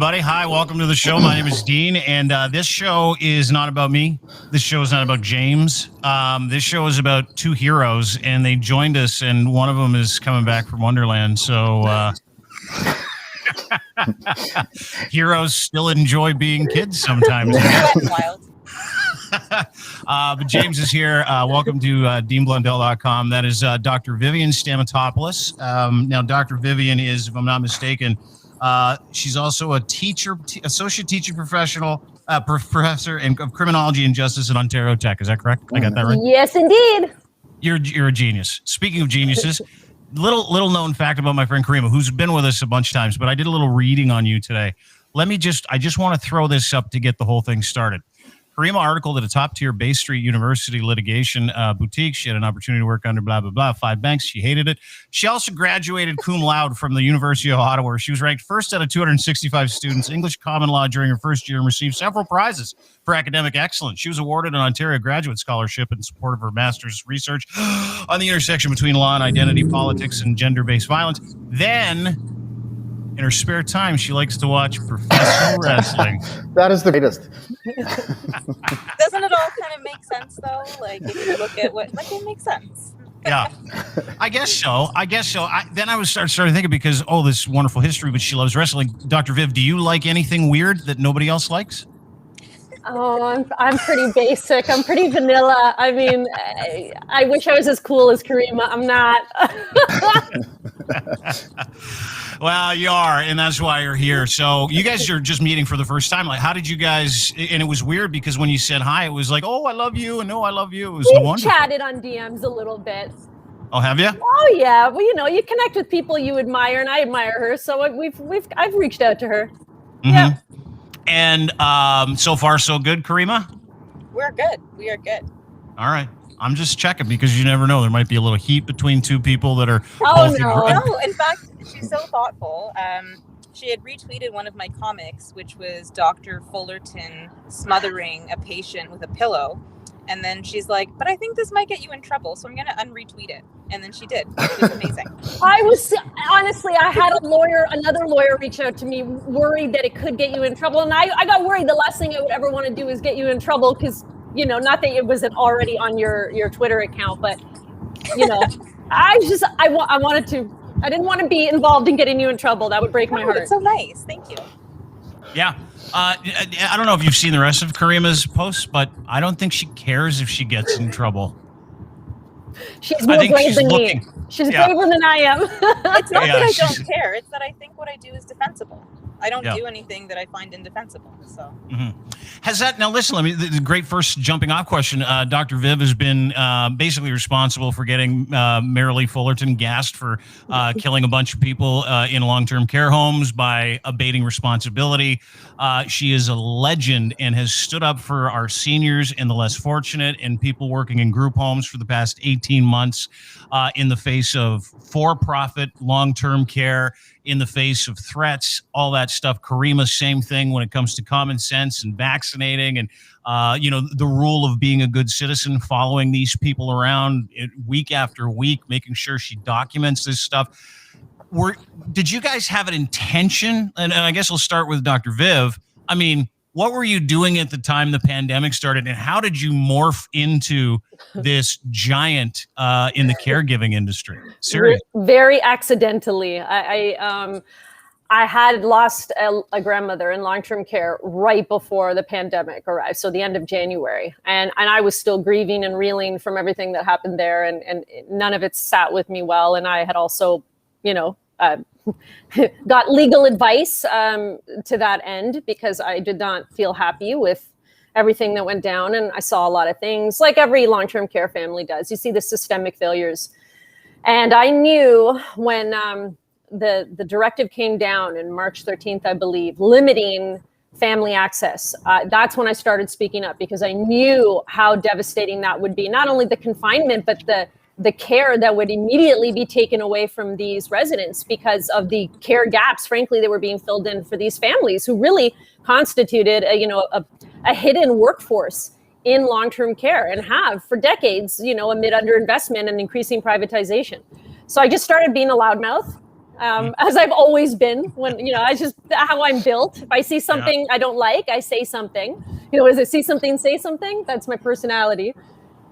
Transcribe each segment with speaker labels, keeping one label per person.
Speaker 1: everybody. Hi, welcome to the show. My name is Dean, and this show is not about me. This show is not about James. This show is about two heroes, and they joined us, and one of them is coming back from Wonderland. So heroes still enjoy being kids sometimes. But James is here. Welcome to DeanBlundell.com. That is Dr. Vivian Stamatopoulos. Now, Dr. Vivian is, if I'm not mistaken, she's also a teacher, associate teaching professional, professor of criminology and justice at Ontario Tech. Is that correct? I got that right?
Speaker 2: Yes, indeed.
Speaker 1: You're a genius. Speaking of geniuses, little known fact about my friend Caryma, who's been with us a bunch of times, but I did a little reading on you today. I just want to throw this up to get the whole thing started. Caryma articled at a top-tier Bay Street University litigation boutique. She had an opportunity to work under blah, blah, blah, 5 banks. She hated it. She also graduated cum laude from the University of Ottawa, where she was ranked first out of 265 students, English common law during her first year, and received several prizes for academic excellence. She was awarded an Ontario Graduate Scholarship in support of her master's research on the intersection between law and identity, politics, and gender-based violence. Then, in her spare time, she likes to watch professional wrestling.
Speaker 3: That is the greatest.
Speaker 4: Doesn't it all kind of make sense, though? Like, if you look at it makes sense.
Speaker 1: Yeah, I guess so. Then I was started thinking because, this wonderful history, but she loves wrestling. Dr. Viv, do you like anything weird that nobody else likes?
Speaker 2: Oh, I'm pretty basic. I'm pretty vanilla. I mean, I wish I was as cool as Caryma. I'm not.
Speaker 1: Well, you are, and that's why you're here. So you guys are just meeting for the first time. Like, how did you guys? And it was weird because when you said hi, it was like, "Oh, I love you," and "No, I love you." It was wonderful.
Speaker 2: Chatted on DMs a little bit.
Speaker 1: Oh, have you?
Speaker 2: Oh yeah. Well, you connect with people you admire, and I admire her. So I've reached out to her.
Speaker 1: Mm-hmm.
Speaker 2: Yeah.
Speaker 1: And so far, so good, Caryma?
Speaker 4: We're good. We are good.
Speaker 1: All right. I'm just checking because you never know. There might be a little heat between two people that are.
Speaker 2: Oh,
Speaker 4: no. In fact, she's so thoughtful. She had retweeted one of my comics, which was Dr. Fullerton smothering a patient with a pillow. And then she's like, but I think this might get you in trouble, so I'm going to unretweet it. And then she did. It was amazing.
Speaker 2: I had another lawyer reach out to me worried that it could get you in trouble. And I got worried the last thing I would ever want to do is get you in trouble because, not that it wasn't already on your Twitter account, but, I didn't want to be involved in getting you in trouble. That would break my heart.
Speaker 4: That's so nice. Thank you.
Speaker 1: Yeah. I don't know if you've seen the rest of Caryma's posts, but I don't think she cares if she gets in trouble.
Speaker 2: She's more brave than me. She's braver than I am.
Speaker 4: It's not that I don't care. It's that I think what I do is defensible. I don't do anything that I find indefensible. So,
Speaker 1: Has that now? Listen, the great first jumping off question. Dr. Viv has been basically responsible for getting Marilee Fullerton gassed for killing a bunch of people in long-term care homes by abating responsibility. She is a legend and has stood up for our seniors and the less fortunate and people working in group homes for the past 18 months in the face of for-profit long-term care, in the face of threats, all that stuff. Caryma, same thing when it comes to common sense and vaccinating and, the rule of being a good citizen, following these people around week after week, making sure she documents this stuff. Did you guys have an intention? And I guess I'll start with Dr. Viv. I mean, what were you doing at the time the pandemic started, and how did you morph into this giant in the caregiving industry? Seriously.
Speaker 2: Very accidentally. I had lost a grandmother in long-term care right before the pandemic arrived, so the end of January. And I was still grieving and reeling from everything that happened there, and none of it sat with me well. And I had also, got legal advice to that end because I did not feel happy with everything that went down. And I saw a lot of things like every long-term care family does. You see the systemic failures. And I knew when the directive came down in March 13th, I believe, limiting family access. That's when I started speaking up because I knew how devastating that would be. Not only the confinement, but the care that would immediately be taken away from these residents because of the care gaps, frankly, that were being filled in for these families who really constituted a hidden workforce in long-term care and have for decades, amid underinvestment and increasing privatization. So I just started being a loudmouth. as I've always been. When I just how I'm built. If I see something I don't like, I say something. Is it see something, say something? That's my personality.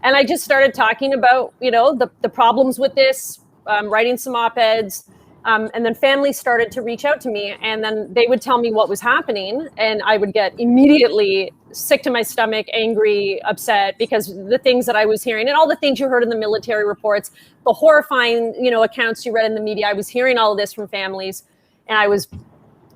Speaker 2: And I just started talking about the problems with this, writing some op-eds. And then families started to reach out to me, and then they would tell me what was happening, and I would get immediately sick to my stomach, angry, upset, because the things that I was hearing and all the things you heard in the military reports, the horrifying, accounts you read in the media, I was hearing all of this from families, and I was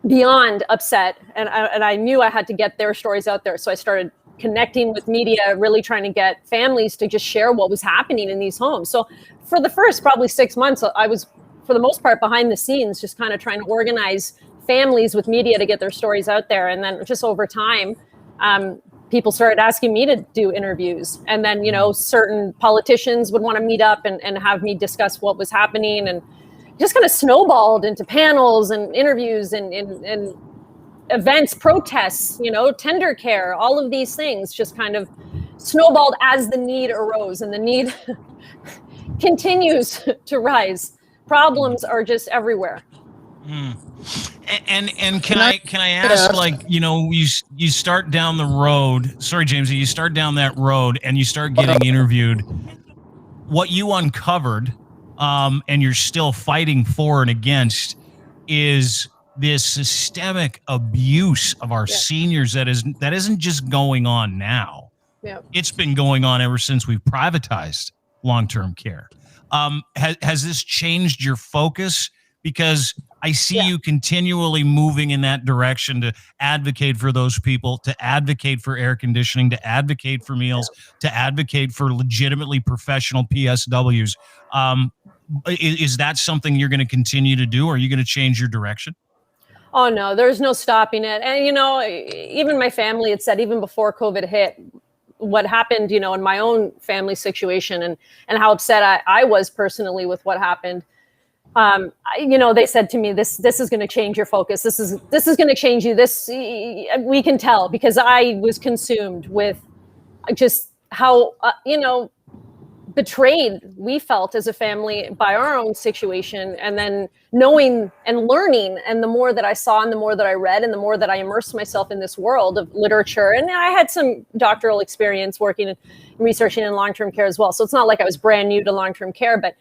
Speaker 2: beyond upset, and I knew I had to get their stories out there. So I started connecting with media, really trying to get families to just share what was happening in these homes. So for the first probably 6 months, I was, for the most part, behind the scenes, just kind of trying to organize families with media to get their stories out there. And then just over time, people started asking me to do interviews. And then, certain politicians would want to meet up and have me discuss what was happening, and just kind of snowballed into panels and interviews and events, protests, tender care, all of these things just kind of snowballed as the need arose, and the need continues to rise. Problems are just everywhere.
Speaker 1: And can I ask, you start down the road. Sorry, James, you start down that road and you start getting interviewed. What you uncovered, and you're still fighting for and against, is this systemic abuse of our seniors that isn't just going on now.
Speaker 2: Yeah.
Speaker 1: It's been going on ever since we've privatized long-term care. Has this changed your focus? Because I see you continually moving in that direction to advocate for those people, to advocate for air conditioning, to advocate for meals, to advocate for legitimately professional PSWs. Is that something you're going to continue to do? Or are you going to change your direction?
Speaker 2: Oh, no, there's no stopping it. And, even my family had said, even before COVID hit, what happened, in my own family situation and how upset I was personally with what happened. They said to me, this is going to change your focus. This is going to change you. We can tell, because I was consumed with just how, betrayed we felt as a family by our own situation, and then knowing and learning. And the more that I saw and the more that I read and the more that I immersed myself in this world of literature, and I had some doctoral experience working and researching in long-term care as well. So it's not like I was brand new to long-term care, but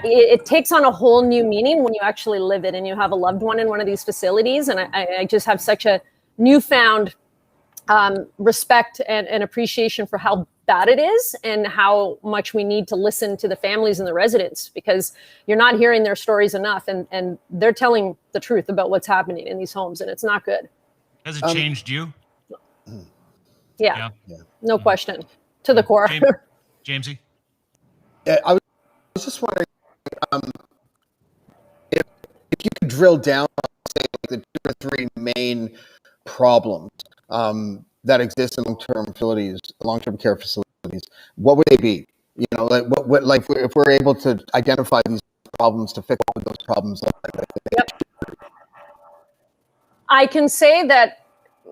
Speaker 2: it takes on a whole new meaning when you actually live it and you have a loved one in one of these facilities. And I just have such a newfound respect and appreciation for how bad it is and how much we need to listen to the families and the residents, because you're not hearing their stories enough, and they're telling the truth about what's happening in these homes, and it's not good.
Speaker 1: Has it changed you?
Speaker 2: Yeah. No question. To the core.
Speaker 1: Jamesy?
Speaker 3: I was just wondering if you could drill down on, say, the 2 or 3 main problems that exist in long-term care facilities. What would they be? If we're able to identify these problems, to fix all of those problems.
Speaker 2: I can say that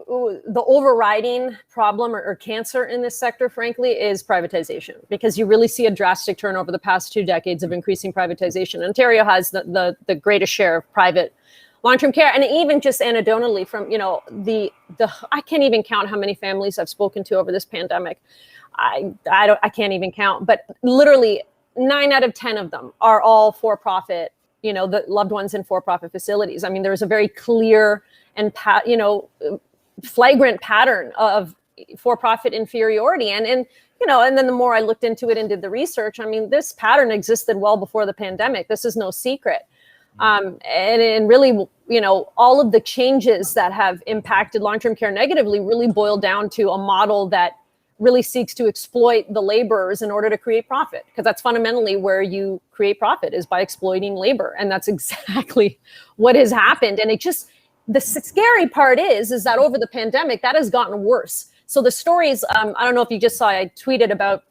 Speaker 2: the overriding problem or cancer in this sector, frankly, is privatization, because you really see a drastic turn over the past 2 decades of increasing privatization. Ontario has the greatest share of private long-term care, and even just anecdotally from I can't even count how many families I've spoken to over this pandemic. I can't even count, but literally 9 out of 10 of them are all for-profit. The loved ones in for-profit facilities. I mean, there's a very clear and flagrant pattern of for-profit inferiority, and then the more I looked into it and did the research, I mean, this pattern existed well before the pandemic. This is no secret. And really, all of the changes that have impacted long-term care negatively really boil down to a model that really seeks to exploit the laborers in order to create profit, because that's fundamentally where you create profit, is by exploiting labor. And that's exactly what has happened. And the scary part is that over the pandemic, that has gotten worse. So the stories, I don't know if you just saw, I tweeted about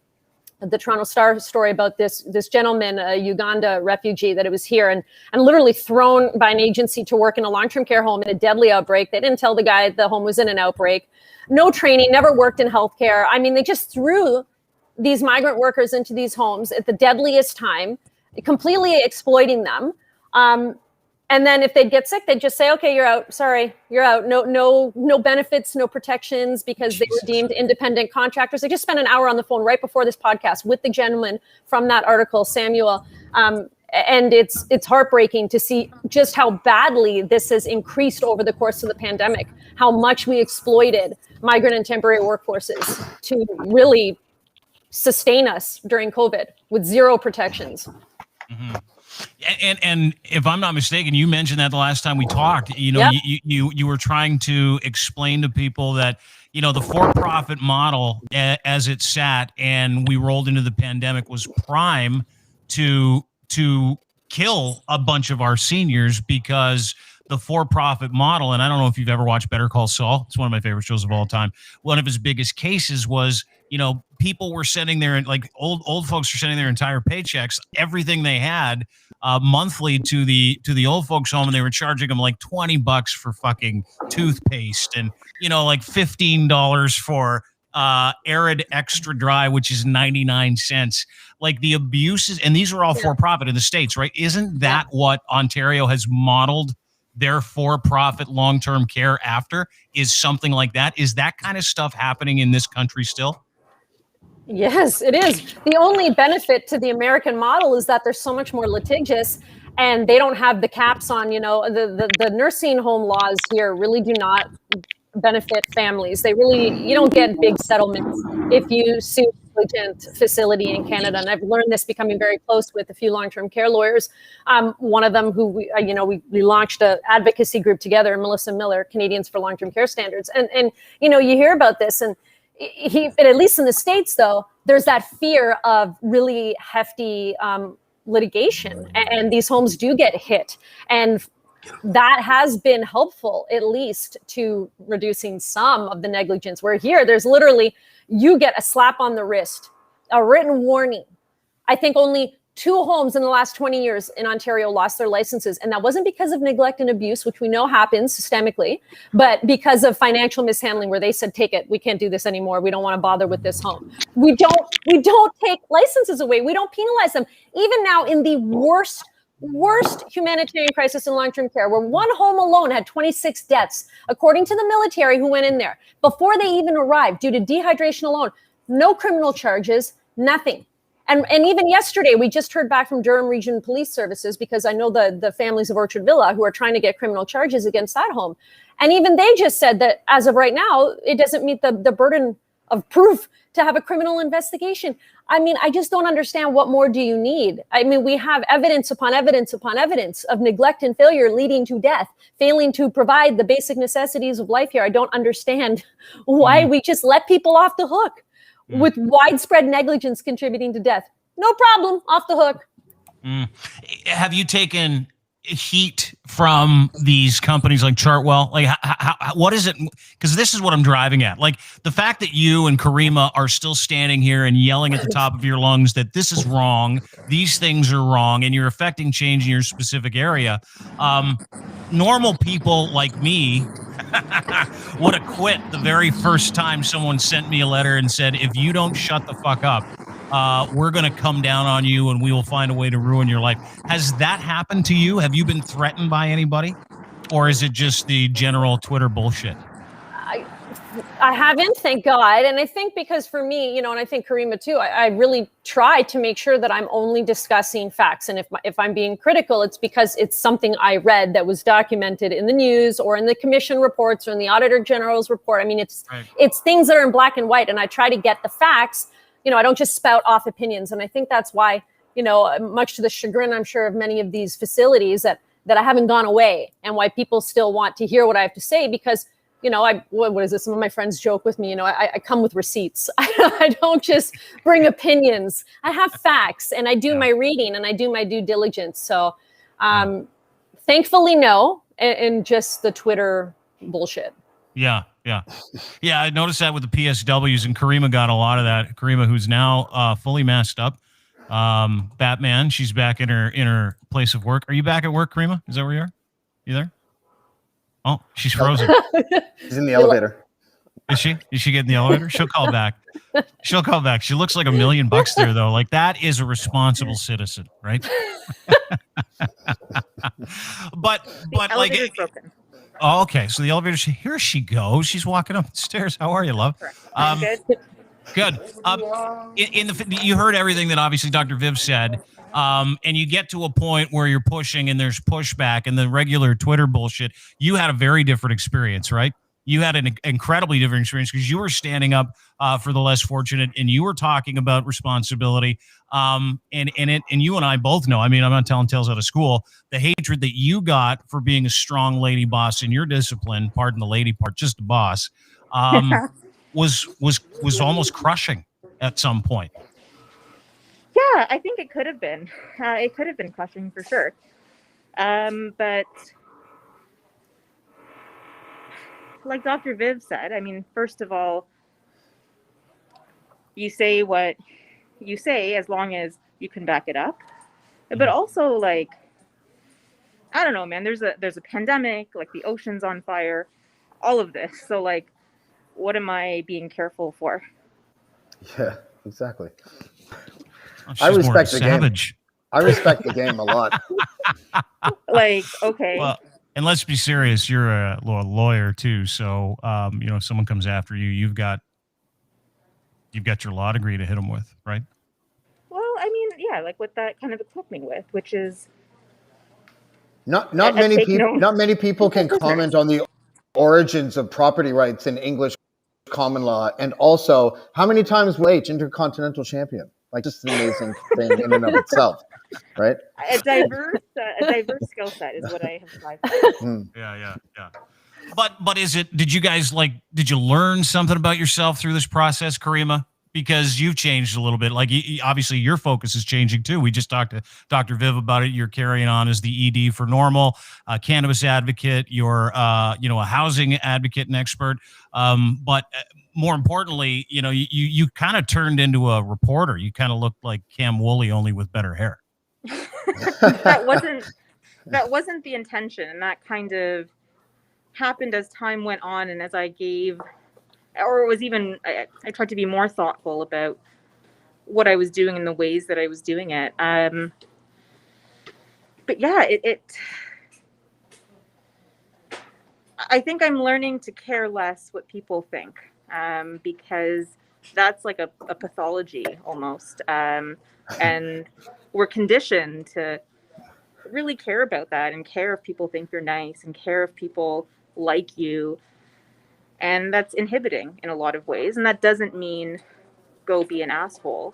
Speaker 2: the Toronto Star story about this gentleman, a Uganda refugee, that it was here and literally thrown by an agency to work in a long-term care home in a deadly outbreak. They didn't tell the guy the home was in an outbreak. No training, never worked in healthcare. I mean, they just threw these migrant workers into these homes at the deadliest time, completely exploiting them. And then if they'd get sick, they'd just say, okay, you're out. Sorry, you're out. No benefits, no protections, because they were deemed independent contractors. I just spent an hour on the phone right before this podcast with the gentleman from that article, Samuel. And it's heartbreaking to see just how badly this has increased over the course of the pandemic, how much we exploited migrant and temporary workforces to really sustain us during COVID with zero protections.
Speaker 1: Mm-hmm. And if I'm not mistaken, you mentioned that the last time we talked. You know, yep. you were trying to explain to people that, you know, the for-profit model as it sat and we rolled into the pandemic was prime to kill a bunch of our seniors, because the for-profit model, and I don't know if you've ever watched Better Call Saul. It's one of my favorite shows of all time. One of his biggest cases was, you know, people were sending their, like old folks were sending their entire paychecks, everything they had monthly to the old folks home, and they were charging them like $20 for fucking toothpaste, and, you know, like $15 for Arid Extra Dry, which is 99 cents. Like the abuses, and these are all for-profit in the States, right? Isn't that what Ontario has modeled their for-profit long-term care after? Is something like that? Is that kind of stuff happening in this country still?
Speaker 2: Yes, it is. The only benefit to the American model is that they're so much more litigious, and they don't have the caps on, you know, the nursing home laws here really do not benefit families. They really, you don't get big settlements if you sue a negligent facility in Canada. And I've learned this becoming very close with a few long-term care lawyers. One of them who we launched an advocacy group together, Melissa Miller, Canadians for Long-Term Care Standards. And you know, you hear about this, and at least in the States, though, there's that fear of really hefty litigation, and these homes do get hit. And that has been helpful, at least, to reducing some of the negligence. Where here, there's literally, you get a slap on the wrist, a written warning. I think only 2 homes in the last 20 years in Ontario lost their licenses. And that wasn't because of neglect and abuse, which we know happens systemically, but because of financial mishandling, where they said, take it, we can't do this anymore. We don't want to bother with this home. We don't take licenses away. We don't penalize them. Even now, in the worst humanitarian crisis in long-term care, where one home alone had 26 deaths, according to the military who went in there before they even arrived due to dehydration alone, no criminal charges, nothing. And even yesterday, we just heard back from Durham Region Police Services, because I know the families of Orchard Villa who are trying to get criminal charges against that home. And even they just said that as of right now, it doesn't meet the burden of proof to have a criminal investigation. I mean, I just don't understand, what more do you need? I mean, we have evidence upon evidence upon evidence of neglect and failure leading to death, failing to provide the basic necessities of life here. I don't understand why we just let people off the hook. With widespread negligence contributing to death. No problem, off the hook.
Speaker 1: Have you taken heat from these companies like Chartwell? Like, what is it? Because this is what I'm driving at. Like, the fact that you and Caryma are still standing here and yelling at the top of your lungs that this is wrong, these things are wrong, and you're affecting change in your specific area. Normal people like me would have quit the very first time someone sent me a letter and said, if you don't shut the fuck up, we're going to come down on you and we will find a way to ruin your life. Has that happened to you? Have you been threatened by anybody? Or is it just the general Twitter bullshit?
Speaker 2: I haven't, thank God. And I think because for me, you know, and I think Caryma too, I really try to make sure that I'm only discussing facts. And if I'm being critical, it's because it's something I read that was documented in the news or in the commission reports or in the Auditor General's report. I mean, it's things that are in black and white, and I try to get the facts. You know, I don't just spout off opinions. And I think that's why, you know, much to the chagrin, I'm sure, of many of these facilities, that I haven't gone away, and why people still want to hear what I have to say, because, you know, what is it? Some of my friends joke with me, you know, I come with receipts. I don't just bring opinions. I have facts, and I do my reading, and I do my due diligence. So thankfully, no, and just the Twitter bullshit. Yeah.
Speaker 1: I noticed that with the PSWs, and Caryma got a lot of that. Caryma, who's now fully masked up. Batman, she's back in her place of work. Are you back at work, Caryma? Is that where you are? You there? Oh, she's frozen.
Speaker 3: She's in the elevator.
Speaker 1: Is she? Is she getting the elevator? She'll call back. She looks like $1 million there, though. Like, that is a responsible citizen, right? but like,
Speaker 4: elevator's broken.
Speaker 1: oh, okay. So the elevator, here she goes. She's walking up the stairs. How are you, love?
Speaker 4: Good.
Speaker 1: Good. You heard everything that obviously Dr. Viv said, and you get to a point where you're pushing and there's pushback and the regular Twitter bullshit. You had a very different experience, right? You had an incredibly different experience because you were standing up for the less fortunate, and you were talking about responsibility. And you and I both know. I mean, I'm not telling tales out of school. The hatred that you got for being a strong lady boss in your discipline, pardon the lady part, just a boss, was almost crushing at some point.
Speaker 4: Yeah, I think it could have been. It could have been crushing for sure. But like Dr. Viv said, I mean, first of all, you say what you say as long as you can back it up. But also, like, I don't know, man, there's a pandemic, like the ocean's on fire, all of this. So, like, what am I being careful for?
Speaker 3: Yeah, exactly.
Speaker 1: Oh,
Speaker 3: I respect the
Speaker 1: savage.
Speaker 3: game. I respect the game a lot.
Speaker 4: Like, okay.
Speaker 1: Well, and let's be serious. You're a lawyer too, so if someone comes after you, you've got your law degree to hit them with, right?
Speaker 4: Well, I mean, yeah, like what that kind of equipped me with, which is
Speaker 3: not many people can comment on the origins of property rights in English common law, and also how many times was H intercontinental champion? Like, just an amazing thing in and of itself, right?
Speaker 4: A diverse skill set is what I have applied for.
Speaker 1: Yeah. But is it? Did you learn something about yourself through this process, Caryma? Because you've changed a little bit. Like, obviously, your focus is changing too. We just talked to Dr. Viv about it. You're carrying on as the ED for Normal, a cannabis advocate. You're, a housing advocate and expert. But more importantly, you kind of turned into a reporter. You kind of looked like Cam Woolley, only with better hair.
Speaker 4: That wasn't the intention, and that kind of happened as time went on, and as I gave. Or it was even, I tried to be more thoughtful about what I was doing and the ways that I was doing it. But yeah, I think I'm learning to care less what people think, because that's like a pathology almost. And we're conditioned to really care about that and care if people think you're nice and care if people like you. And that's inhibiting in a lot of ways. And that doesn't mean go be an asshole,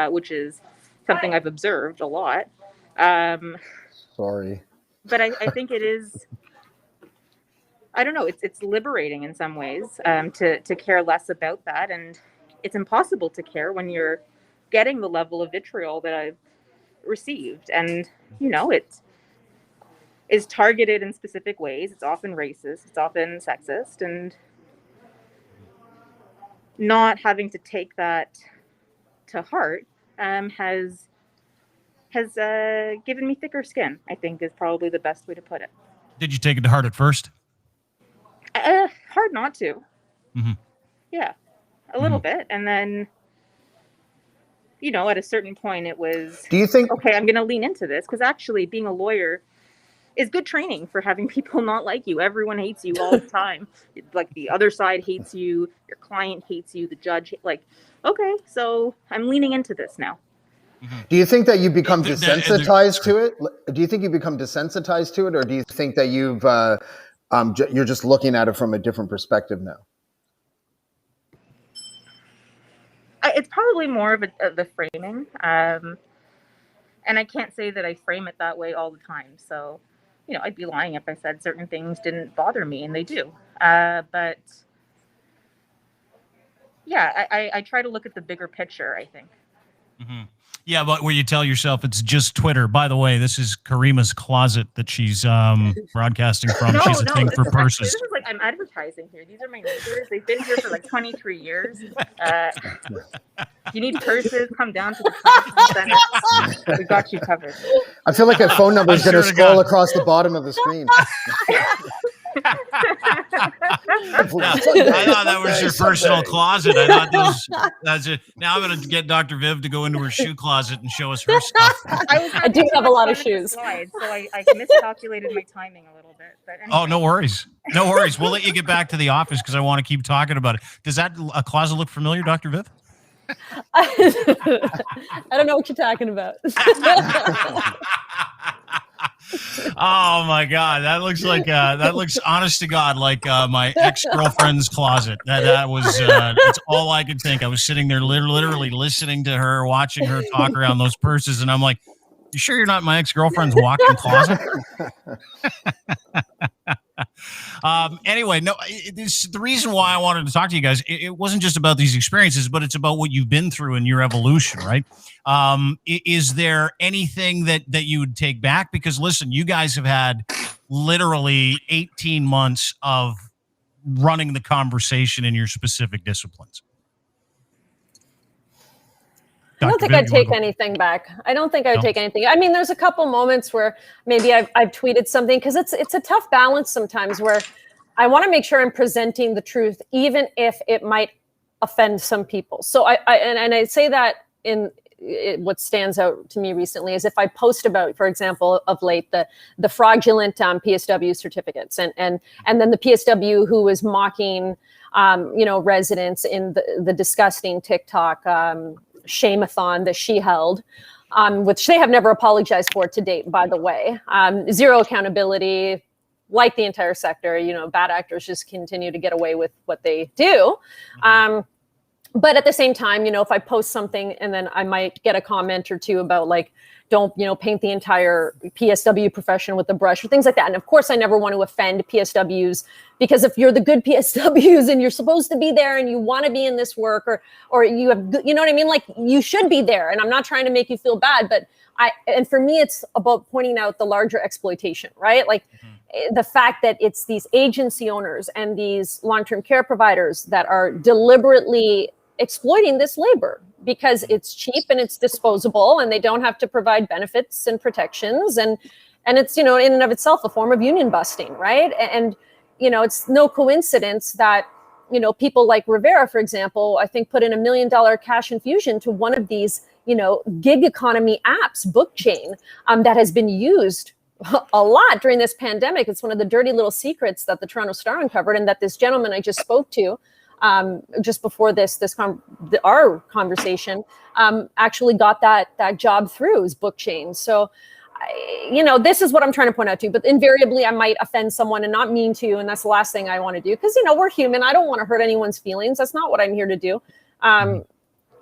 Speaker 4: which is something I've observed a lot.
Speaker 3: Sorry.
Speaker 4: But I think it is, I don't know, it's liberating in some ways to care less about that. And it's impossible to care when you're getting the level of vitriol that I've received. And, it is targeted in specific ways. It's often racist. It's often sexist. And not having to take that to heart has given me thicker skin, I think, is probably the best way to put it.
Speaker 1: Did you take it to heart at first?
Speaker 4: Hard not to.
Speaker 1: Mm-hmm.
Speaker 4: Yeah, a little bit. And then, at a certain point it was,
Speaker 3: do you think,
Speaker 4: okay, I'm going to lean into this, because actually being a lawyer is good training for having people not like you. Everyone hates you all the time. Like, the other side hates you, your client hates you, the judge, like, okay, so I'm leaning into this now.
Speaker 3: Do you think that you become desensitized to it? Do you think you become desensitized to it, or do you think that you're just looking at it from a different perspective now?
Speaker 4: It's probably more of the framing. And I can't say that I frame it that way all the time. So, I'd be lying if I said certain things didn't bother me, and they do. But yeah, I try to look at the bigger picture, I think.
Speaker 1: Mm-hmm. Yeah, but where you tell yourself it's just Twitter. By the way, this is Caryma's closet that she's broadcasting from. She's a thing for purses.
Speaker 4: This is like, I'm advertising here. These are my neighbors. They've been here for like 23 years. If you need purses, come down to the conference center. We got you covered.
Speaker 3: I feel like a phone number is going to scroll across the bottom of the screen.
Speaker 1: I thought that was your personal closet. I thought that's it. Now I'm going to get Dr. Viv to go into her shoe closet and show us her stuff.
Speaker 2: I do have a lot of shoes.
Speaker 4: Slide, so I miscalculated my timing a little bit. But anyway.
Speaker 1: Oh, no worries. No worries. We'll let you get back to the office because I want to keep talking about it. Does that closet look familiar, Dr. Viv?
Speaker 2: I don't know what you're talking about.
Speaker 1: Oh my God, that looks honest to God like my ex-girlfriend's closet. That was that's all I could think. I was sitting there literally listening to her, watching her talk around those purses, and I'm like, "You sure you're not my ex-girlfriend's walk-in closet?" Anyway, no, the reason why I wanted to talk to you guys, it wasn't just about these experiences, but it's about what you've been through in your evolution, right? Is there anything that you would take back? Because listen, you guys have had literally 18 months of running the conversation in your specific disciplines.
Speaker 2: I don't think I'd take anything back. I don't think I would take anything. I mean, there's a couple moments where maybe I've tweeted something because it's a tough balance sometimes where I want to make sure I'm presenting the truth, even if it might offend some people. So I say that what stands out to me recently is if I post about, for example, of late, the fraudulent PSW certificates and then the PSW who was mocking, residents in the disgusting TikTok shame-a-thon that she held, which they have never apologized for to date, by the way. Zero accountability, like the entire sector. Bad actors just continue to get away with what they do. But at the same time, if I post something and then I might get a comment or two about like, don't, paint the entire PSW profession with a brush or things like that. And of course, I never want to offend PSWs because if you're the good PSWs and you're supposed to be there and you want to be in this work or you have, you know what I mean? Like you should be there. And I'm not trying to make you feel bad, but and for me, it's about pointing out the larger exploitation, right? Like the fact that it's these agency owners and these long-term care providers that are deliberately exploiting this labor because it's cheap and it's disposable and they don't have to provide benefits and protections and it's in and of itself a form of union busting, right? And it's no coincidence that people like Rivera, for example, I think put in $1 million cash infusion to one of these gig economy apps, BookChain, that has been used a lot during this pandemic. It's one of the dirty little secrets that the Toronto Star uncovered and that this gentleman I just spoke to just before our conversation, actually got that job through his BookChain. So, this is what I'm trying to point out to you, but invariably I might offend someone and not mean to, and that's the last thing I want to do. Cause we're human. I don't want to hurt anyone's feelings. That's not what I'm here to do.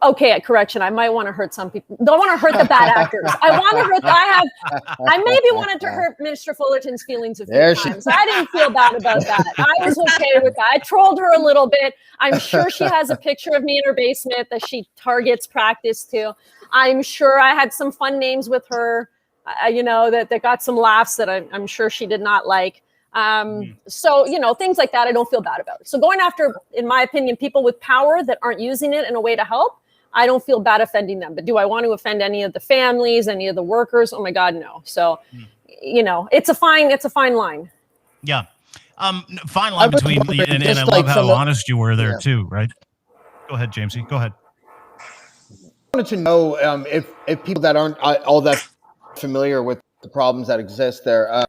Speaker 2: Okay, correction. I might want to hurt some people. Don't want to hurt the bad actors. I maybe wanted to hurt Minister Fullerton's feelings a few times. I didn't feel bad about that. I was okay with that. I trolled her a little bit. I'm sure she has a picture of me in her basement that she targets practice to. I'm sure I had some fun names with her, that got some laughs that I'm sure she did not like. So, things like that, I don't feel bad about. So going after, in my opinion, people with power that aren't using it in a way to help, I don't feel bad offending them. But do I want to offend any of the families, any of the workers? Oh my God, no. So, it's a fine line.
Speaker 1: Yeah. Fine line between, and I love how honest you were there too, right? Go ahead, Jamesy. Go ahead.
Speaker 3: I wanted to know if people that aren't all that familiar with the problems that exist there,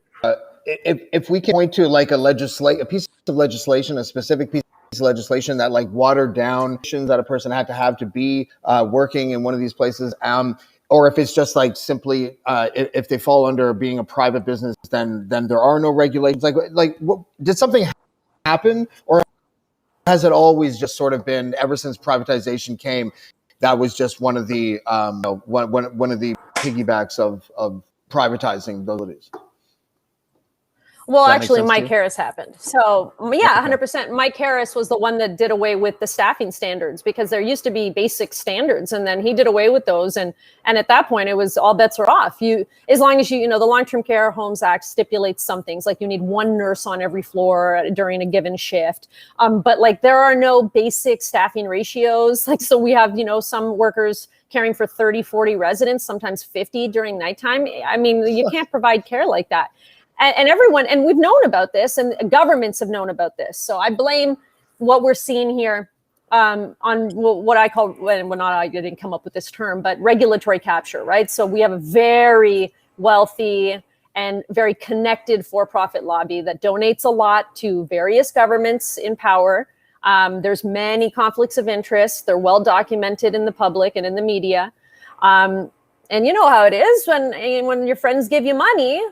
Speaker 3: if we can point to like a piece of legislation, a specific piece of legislation that like watered down that a person had to have to be working in one of these places, or if it's just like simply if they fall under being a private business, then there are no regulations. Did something happen, or has it always just sort of been ever since privatization came? That was just one of the one of the piggybacks of privatizing abilities.
Speaker 2: Well, actually, Mike Harris happened. So, yeah, 100%. Mike Harris was the one that did away with the staffing standards because there used to be basic standards, and then he did away with those. And at that point, it was all bets are off. As long as the Long-Term Care Homes Act stipulates some things, like you need one nurse on every floor during a given shift. But like there are no basic staffing ratios. Like, so we have, some workers caring for 30, 40 residents, sometimes 50 during nighttime. I mean, you can't provide care like that. and everyone, and we've known about this, and governments have known about this. So I blame what we're seeing here on what I call, I didn't come up with this term, but regulatory capture, right? So we have a very wealthy and very connected for-profit lobby that donates a lot to various governments in power. There's many conflicts of interest. They're well documented in the public and in the media. And you know how it is when your friends give you money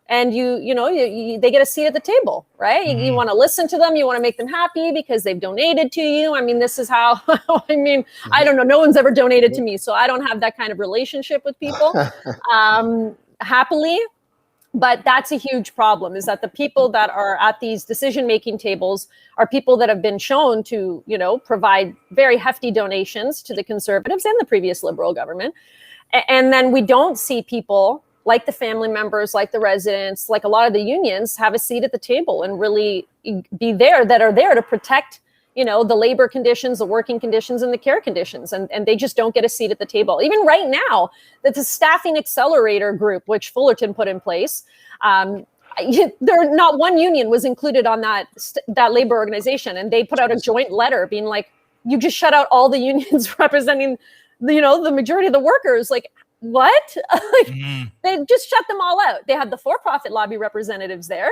Speaker 2: and they get a seat at the table, right? Mm-hmm. You want to listen to them. You want to make them happy because they've donated to you. I mean, this is how, I don't know. No one's ever donated to me, so I don't have that kind of relationship with people, happily. But that's a huge problem, is that the people that are at these decision-making tables are people that have been shown to, provide very hefty donations to the Conservatives and the previous Liberal government. And then we don't see people like the family members, like the residents, like a lot of the unions have a seat at the table and really be there, that are there to protect, the labor conditions, the working conditions, and the care conditions. And they just don't get a seat at the table. Even right now, that's a staffing accelerator group, which Fullerton put in place. Not one union was included on that labor organization. And they put out a joint letter being like, you just shut out all the unions representing, the majority of the workers. Like, what? They just shut them all out. They had the for-profit lobby representatives there.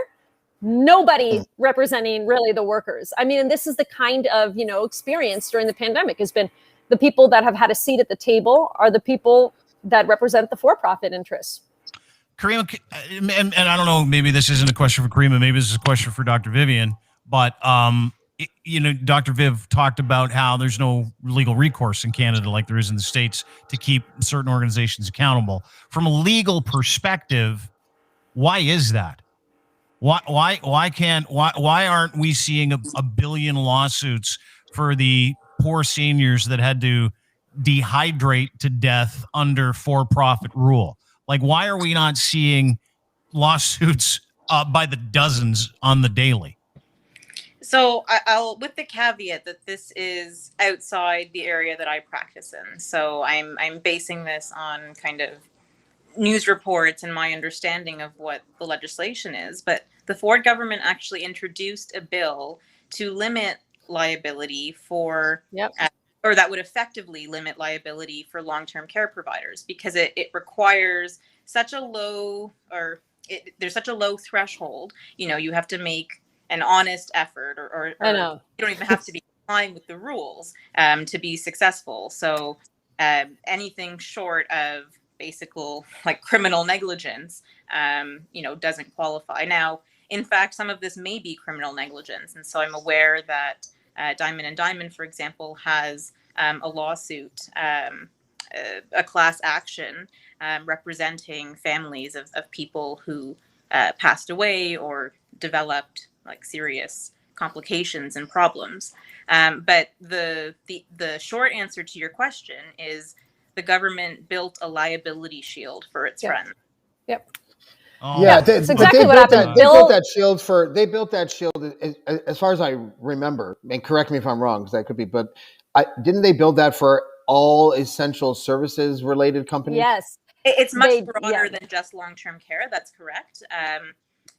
Speaker 2: Nobody representing really the workers. I mean, and this is the kind of, experience during the pandemic has been the people that have had a seat at the table are the people that represent the for-profit interests.
Speaker 1: Caryma, and I don't know, maybe this isn't a question for Caryma, maybe this is a question for Dr. Vivian, but, Dr. Viv talked about how there's no legal recourse in Canada like there is in the States to keep certain organizations accountable. From a legal perspective, why is that? Why aren't we seeing a billion lawsuits for the poor seniors that had to dehydrate to death under for-profit rule? Like, why are we not seeing lawsuits by the dozens on the daily?
Speaker 4: So I'll, with the caveat that this is outside the area that I practice in. So I'm basing this on kind of news reports and my understanding of what the legislation is. But the Ford government actually introduced a bill to limit liability for, or that would effectively limit liability for long-term care providers, because it requires such a low, there's such a low threshold. You have to make an honest effort, or
Speaker 2: I know.
Speaker 4: You don't even have to be complying with the rules to be successful. So anything short of basic like criminal negligence, doesn't qualify. Now, in fact, some of this may be criminal negligence. And so I'm aware that Diamond and Diamond, for example, has a lawsuit, a class action representing families of people who passed away or developed like serious complications and problems. But the short answer to your question is the government built a liability shield for its friends.
Speaker 2: Yep.
Speaker 3: Oh. Yeah,
Speaker 2: that's exactly what happened.
Speaker 3: They built that shield as far as I remember, and correct me if I'm wrong, because that could be, but didn't they build that for all essential services related companies?
Speaker 2: Yes.
Speaker 4: It's much broader than just long-term care. That's correct.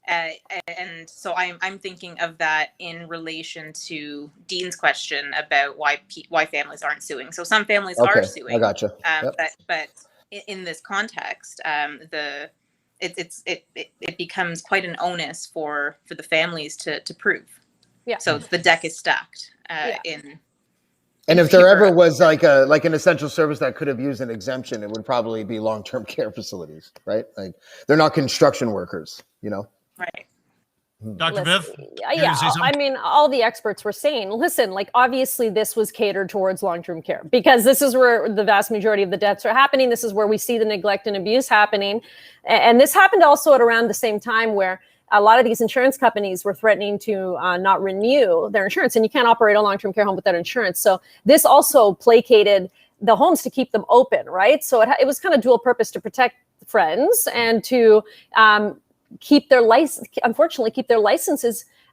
Speaker 4: And so I'm thinking of that in relation to Dean's question about why families aren't suing. So some families are suing.
Speaker 3: I gotcha.
Speaker 4: But in this context, it becomes quite an onus for the families to prove. Yeah. So the deck is stacked
Speaker 3: And if there ever was like an essential service that could have used an exemption, it would probably be long-term care facilities, right? Like they're not construction workers,
Speaker 4: Right.
Speaker 1: Dr. Viv?
Speaker 2: Yeah, I mean, all the experts were saying, listen, like obviously this was catered towards long-term care because this is where the vast majority of the deaths are happening. This is where we see the neglect and abuse happening. And this happened also at around the same time where a lot of these insurance companies were threatening to not renew their insurance, and you can't operate a long-term care home without insurance. So this also placated the homes to keep them open, right? So it was kind of dual purpose to protect friends and to keep their licenses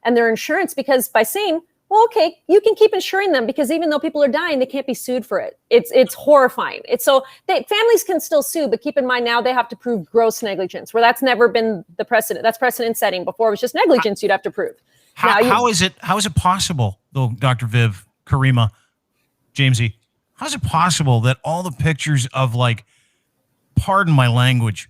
Speaker 2: and their insurance, because by saying Well, okay, you can keep insuring them because even though people are dying, they can't be sued for it. It's horrifying. Families can still sue, but keep in mind now they have to prove gross negligence, where that's never been the precedent. That's precedent setting. Before it was just negligence you'd have to prove.
Speaker 1: How is it possible, though, Dr. Viv, Caryma, Jamesy, how is it possible that all the pictures of, like, pardon my language,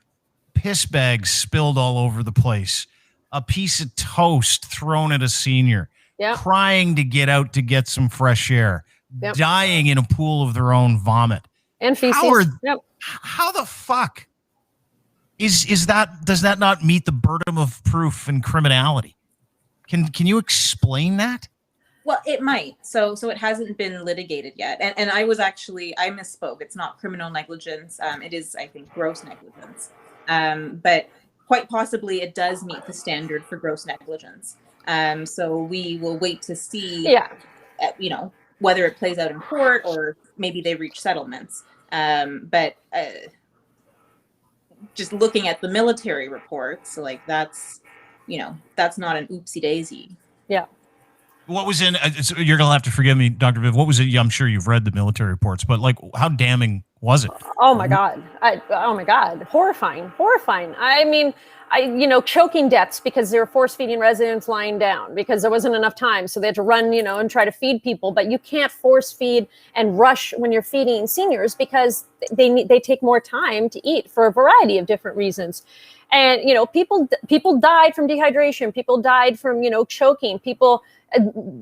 Speaker 1: piss bags spilled all over the place, a piece of toast thrown at a senior, crying to get out to get some fresh air, dying in a pool of their own vomit,
Speaker 2: and feces.
Speaker 1: How the fuck is that? Does that not meet the burden of proof and criminality? Can you explain that?
Speaker 4: Well, it might. So it hasn't been litigated yet. And I misspoke. It's not criminal negligence. It is, I think, gross negligence. But quite possibly it does meet the standard for gross negligence. So we will wait to see, whether it plays out in court or maybe they reach settlements. But just looking at the military reports, like that's not an oopsie daisy.
Speaker 2: Yeah.
Speaker 1: What was in? You're gonna have to forgive me, Dr. Viv. What was it? I'm sure you've read the military reports, but like, how damning was it?
Speaker 2: Oh my God! Horrifying! I mean, choking deaths because they were force feeding residents lying down because there wasn't enough time, so they had to run, and try to feed people. But you can't force feed and rush when you're feeding seniors because they take more time to eat for a variety of different reasons. And people died from dehydration. People died from choking. People.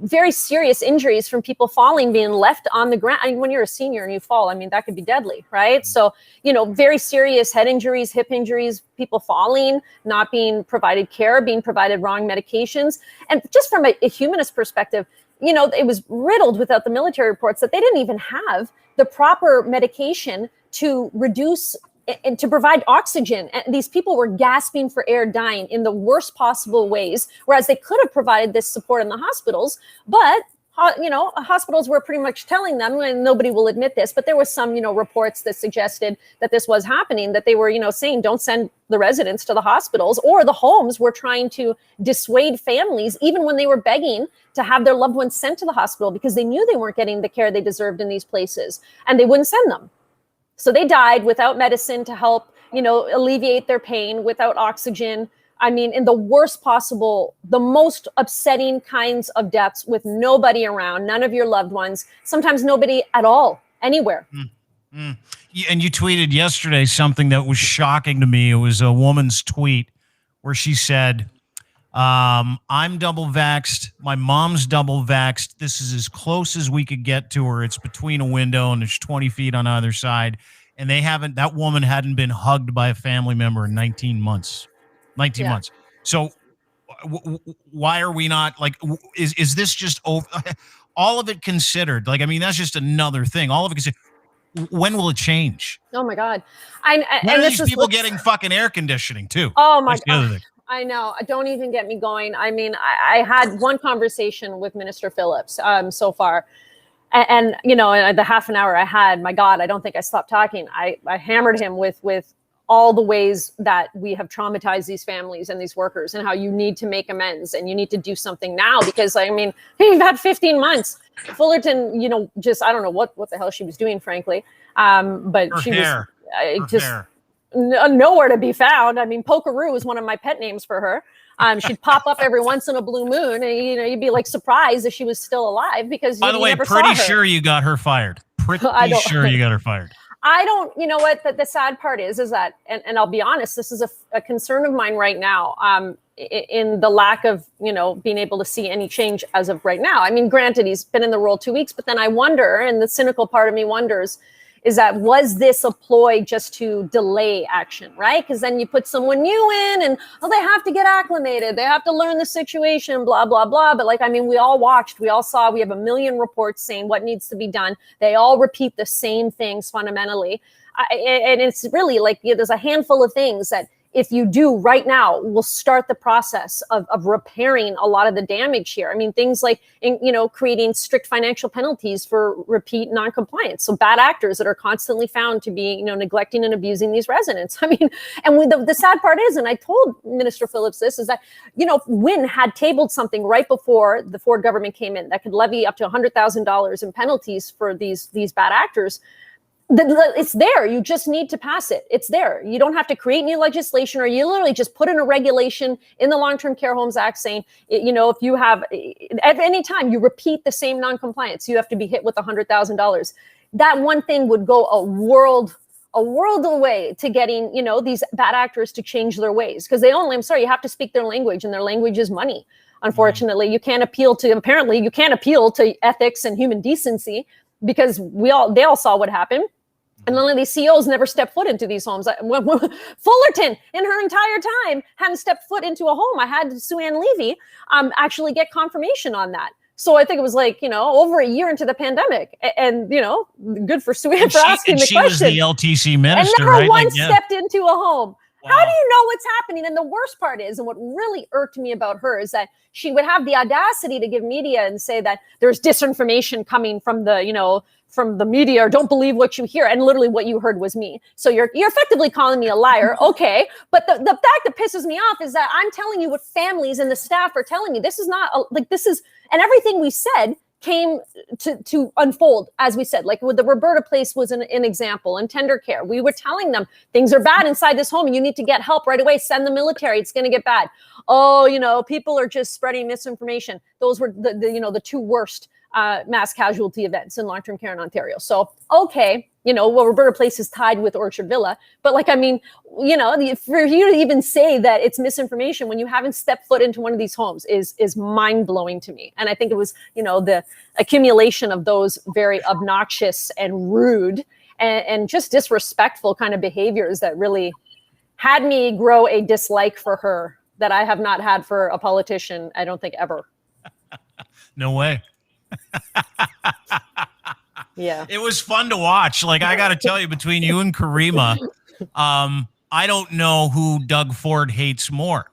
Speaker 2: Very serious injuries from people falling, being left on the ground. I mean, when you're a senior and you fall, I mean, that could be deadly, right? So, very serious head injuries, hip injuries, people falling, not being provided care, being provided wrong medications. And just from a humanist perspective, it was riddled without the military reports that they didn't even have the proper medication to reduce and to provide oxygen. And these people were gasping for air, dying in the worst possible ways, whereas they could have provided this support in the hospitals. But, hospitals were pretty much telling them, and nobody will admit this, but there was some, reports that suggested that this was happening, that they were, saying don't send the residents to the hospitals, or the homes were trying to dissuade families, even when they were begging to have their loved ones sent to the hospital because they knew they weren't getting the care they deserved in these places, and they wouldn't send them. So they died without medicine to help, alleviate their pain, without oxygen. I mean, in the worst possible, the most upsetting kinds of deaths with nobody around, none of your loved ones, sometimes nobody at all, anywhere.
Speaker 1: And you tweeted yesterday something that was shocking to me. It was a woman's tweet where she said, I'm double vaxxed. My mom's double vaxxed. This is as close as we could get to her. It's between a window and there's 20 feet on either side. And that woman hadn't been hugged by a family member in 19 months. 19 months. So why are we not is this just over? All of it considered? Like, I mean, that's just another thing. All of it considered. When will it change?
Speaker 2: Oh my God.
Speaker 1: When are these people getting fucking air conditioning too?
Speaker 2: Oh my God. I know. Don't even get me going. I mean, I had one conversation with Minister Phillips so far. And the half an hour I had, my God, I don't think I stopped talking. I hammered him with all the ways that we have traumatized these families and these workers, and how you need to make amends and you need to do something now, because I mean, you've had 15 months. Fullerton, I don't know what the hell she was doing, frankly. But
Speaker 1: her
Speaker 2: she
Speaker 1: hair.
Speaker 2: was just nowhere to be found. I mean, Pokeroo is one of my pet names for her. She'd pop up every once in a blue moon, and you'd be like surprised if she was still alive, because
Speaker 1: by the way, pretty sure you got her fired. Pretty sure you got her fired.
Speaker 2: I don't, what the sad part is that, and I'll be honest, this is a concern of mine right now, in the lack of, being able to see any change as of right now. I mean, granted, he's been in the role 2 weeks, but then I wonder, and the cynical part of me wonders, is that, was this a ploy just to delay action, right? Because then you put someone new in and, they have to get acclimated. They have to learn the situation, blah, blah, blah. But we all watched, we all saw, we have a million reports saying what needs to be done. They all repeat the same things fundamentally. And it's really there's a handful of things that if you do right now, will start the process of repairing a lot of the damage here. I mean, things like, creating strict financial penalties for repeat noncompliance. So bad actors that are constantly found to be, neglecting and abusing these residents. I mean, and the sad part is, and I told Minister Phillips this, is that, Wynne had tabled something right before the Ford government came in that could levy up to $100,000 in penalties for these bad actors. It's there. You just need to pass it. It's there. You don't have to create new legislation, or you literally just put in a regulation in the Long-Term Care Homes Act saying, if you have, at any time you repeat the same noncompliance, you have to be hit with $100,000. That one thing would go a world away to getting, these bad actors to change their ways. Because you have to speak their language, and their language is money. Unfortunately, you can't appeal to ethics and human decency, because they all saw what happened. And none of these CEOs never stepped foot into these homes. Fullerton, in her entire time, hadn't stepped foot into a home. I had Sue-Ann Levy actually get confirmation on that. So I think it was over a year into the pandemic. And, good for Sue-Ann for asking the question.
Speaker 1: She was the LTC minister,
Speaker 2: and never
Speaker 1: right?
Speaker 2: once stepped into a home.
Speaker 1: Wow.
Speaker 2: How do you know what's happening? And the worst part is, and what really irked me about her, is that she would have the audacity to give media and say that there's disinformation coming from the media, or don't believe what you hear. And literally what you heard was me. So you're effectively calling me a liar. Okay. But the fact that pisses me off is that I'm telling you what families and the staff are telling me. This is not and everything we said came to unfold, as we said, like with the Roberta Place was an example, and tender care. We were telling them things are bad inside this home and you need to get help right away. Send the military. It's going to get bad. Oh, people are just spreading misinformation. Those were the two worst mass casualty events in long-term care in Ontario. So, okay, Roberta Place is tied with Orchard Villa, but for you to even say that it's misinformation when you haven't stepped foot into one of these homes is mind-blowing to me. And I think it was, the accumulation of those very obnoxious and rude and just disrespectful kind of behaviors that really had me grow a dislike for her that I have not had for a politician, I don't think, ever.
Speaker 1: No way.
Speaker 2: Yeah,
Speaker 1: it was fun to watch. Like, I got to tell you, between you and Caryma, I don't know who Doug Ford hates more.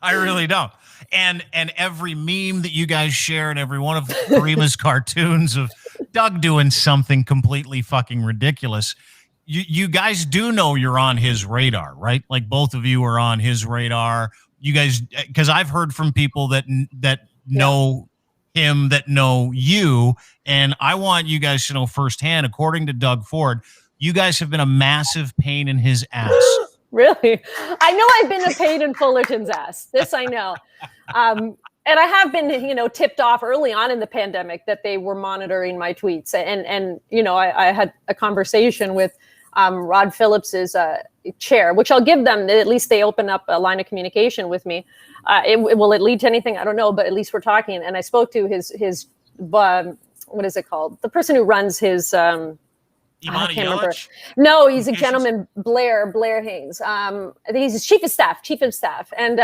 Speaker 1: I really don't. And every meme that you guys share, and every one of Caryma's cartoons of Doug doing something completely fucking ridiculous, you guys do know you're on his radar, right? Like, both of you are on his radar. You guys, because I've heard from people that know him, that know you, and I want you guys to know firsthand, according to Doug Ford, you guys have been a massive pain in his ass.
Speaker 2: Really? I know I've been a pain in Fullerton's ass. This I know. And I have been, tipped off early on in the pandemic that they were monitoring my tweets. And I had a conversation with Rod Phillips's chair, which I'll give them. At least they open up a line of communication with me. Will it lead to anything? I don't know, but at least we're talking. And I spoke to his what is it called? The person who runs his. I can't remember. No, he's a gentleman, Blair Haynes. He's chief of staff, and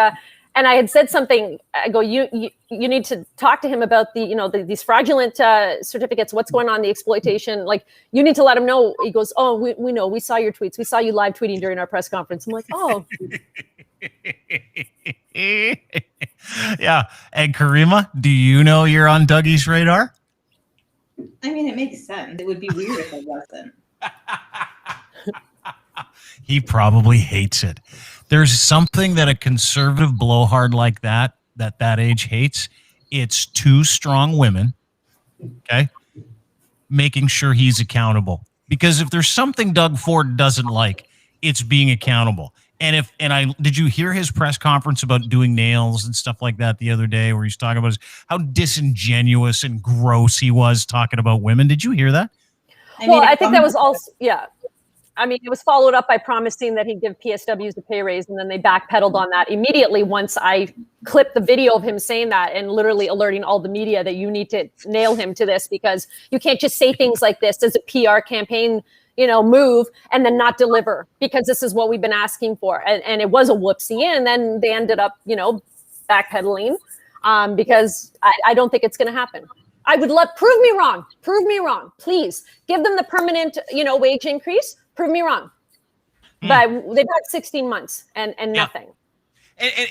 Speaker 2: I had said something. I go, you need to talk to him about these fraudulent certificates. What's going on, the exploitation? Like, you need to let him know. He goes, oh, we know. We saw your tweets. We saw you live tweeting during our press conference. I'm like, oh. Yeah. And Caryma, do you know you're on Dougie's radar?
Speaker 5: I mean, it makes sense. It would be weird if it wasn't.
Speaker 1: He probably hates it. There's something that a conservative blowhard like that age hates. It's two strong women, okay, making sure he's accountable. Because if there's something Doug Ford doesn't like, it's being accountable. And did you hear his press conference about doing nails and stuff like that the other day, where he's talking about how disingenuous and gross he was talking about women? Did you hear that?
Speaker 2: I think that was also, yeah. I mean, it was followed up by promising that he'd give PSWs a pay raise, and then they backpedaled on that immediately once I clipped the video of him saying that and literally alerting all the media that you need to nail him to this, because you can't just say things like this as a PR campaign, move and then not deliver, because this is what we've been asking for. And it was a whoopsie. And then they ended up, backpedaling because I don't think it's going to happen. I would love, prove me wrong, please give them the permanent, wage increase. Prove me wrong. But they've had 16 months and nothing.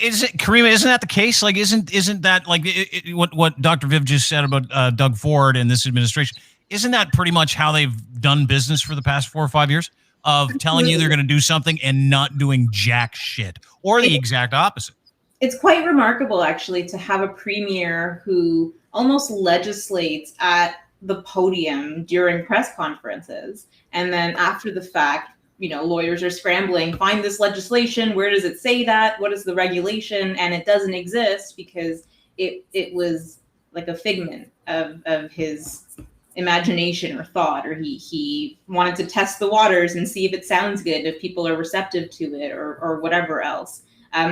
Speaker 1: Is it, Caryma, isn't that the case? Like, isn't that like what Dr. Viv just said about Doug Ford and this administration? Isn't that pretty much how they've done business for the past 4 or 5 years, of telling you they're going to do something and not doing jack shit, or the exact opposite?
Speaker 5: It's quite remarkable, actually, to have a premier who almost legislates at the podium during press conferences, and then after the fact, lawyers are scrambling, find this legislation, where does it say that, what is the regulation, and it doesn't exist because it was like a figment of his imagination or thought, or he wanted to test the waters and see if it sounds good, if people are receptive to it, or whatever else.